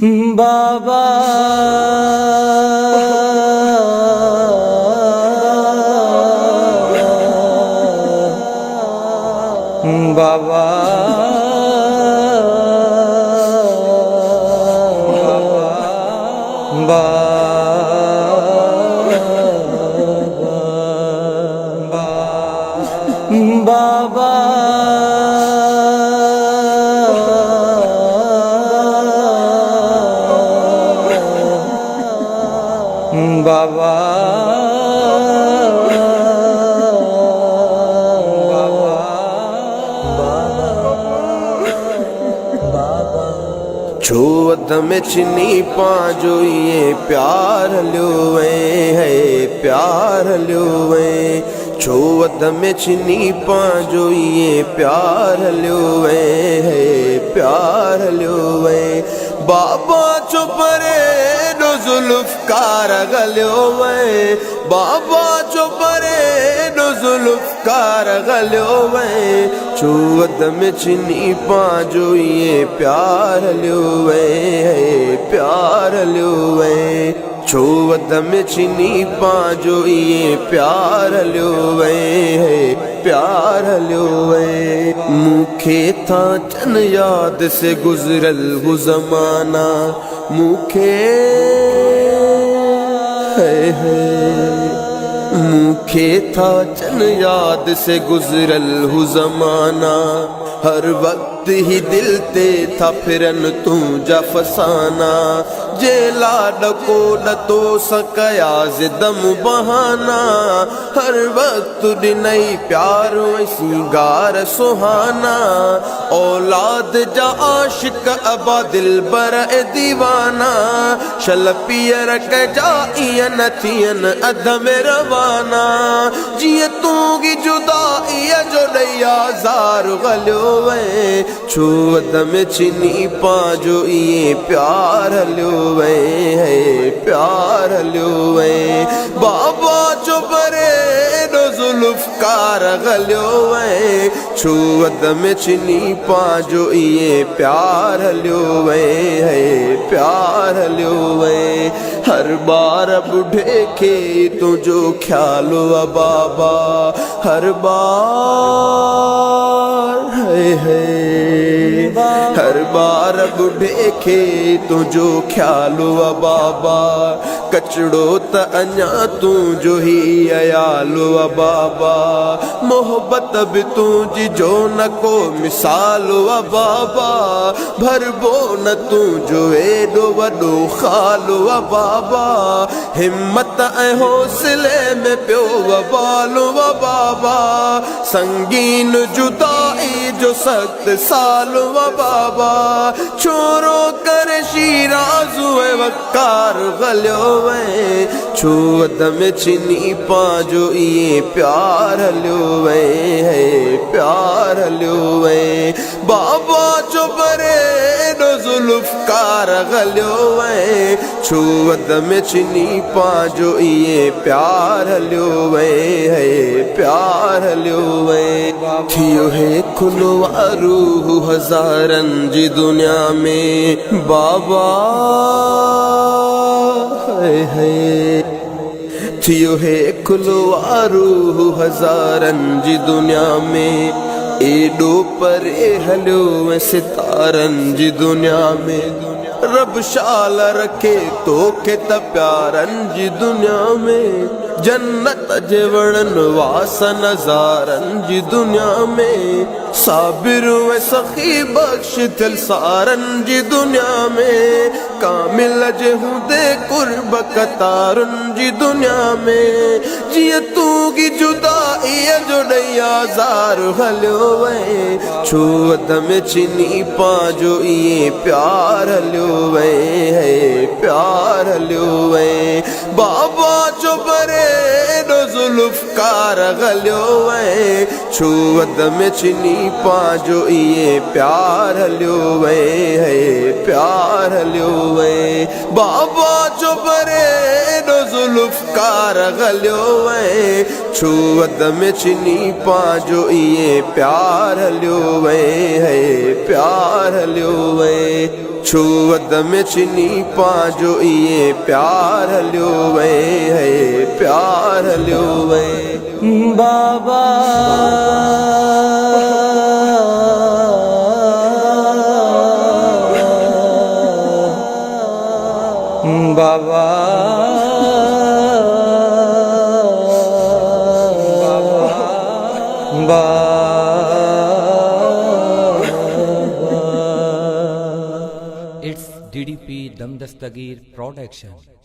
बाबा बाबा बाबा बाबा छुअत में चिनी पाँजो ये प्यार ल्योवे है प्यार ल्योवे छुअत में चिनी पाँजो ये प्यार ल्योवे है प्यार ल्योवे बाबा चुपरे नो जुल्फकार गल्योवे बाबा चुपरे नो जुल्फकार गल्योवे छुअत में चिनी पाँजो ये प्यार ल्योवे है प्यार ल्योवे छुअत में चिनी पाँजो ये प्यार ल्योवे है प्यार ल्योवे मुखे था चन याद से गुजरल हु जमाना मुखे मुखे था चन याद से गुजरल हु जमाना हर वक्त ही दिल ते था फिरन तू जा फसाना जे लाड को न तो सकया जिदम बहाना हर वक्त नई प्यार वैसी गार सुहाना औलाद जा आशिक अबा दिल बर दीवाना शल पियर के जाइयन थियन अध में रवाना जिए तू की जुदाई जो नैया जार गल्योवे छुअत में चिनी पाँजो ये प्यार ल्योवे है प्यार ल्योवे बाबा चुपरे नो जुल्फकार गल्योवे छुअत में चिनी पाँजो ये प्यार ल्योवे है प्यार ल्योवे हर बार बुढ़े के तुझो ख्यालो बाबा हर बार हर बार बुढ़े के तुझो ख्यालो बाबा कचड़ो त अञा तू जो ही अयालो बाबा मोहब्बत भी तुझी जो न को मिसालो बाबा भरबो न तू जो एडो वडो खालो बाबा हिम्मत ऐं हौसले में पियो वबालो बाबा संगीन जुदाई जो सख्त सालो बाबा छोरो कर शीराज़ु वकार गल्योवे छुअत में चिनी पाँजो ये प्यार ल्योवे है प्यार ल्योवे बाबा चुपरे नो जुल्फकार गल्योवे छुअत में चिनी पाँजो ये प्यार ल्योवे है प्यार ल्योवे थियो है खुलवा रूह हजारन जी दुनिया में बाबा है थियो है खुलवा रूह हजारन जी दुनिया में एडो परे हलो सितारन जी दुनिया में रब शाल रखे तो के त प्यारन जी दुनिया में जन्नत जेवड़न वास नजारन जी दुनिया में साबिर व सखी बख्श दिल सारन जी दुनिया में कामिल जेहू दे कुर्ब कतारन जी दुनिया में जिए तू की जुदाई जो नैया जार हल्योवे छुअत में चिनी पाँजो ये प्यार ल्योवे है प्यार ल्योवे बाबा चुपरे नो जुल्फकार गल्योवे छुअत में चिनी पाँजो ये प्यार ल्योवे है प्यार ल्योवे बाबा चुपरे नो जुल्फकार गल्योवे छुअत में चिनी पाँजो ये प्यार ल्योवे है प्यार ल्योवे छुवद में चिनी पांजो ये प्यार हलियो वे है प्यार हलियो वे बाबा बाबा बाबा It's DDP Dam Dastagir Production.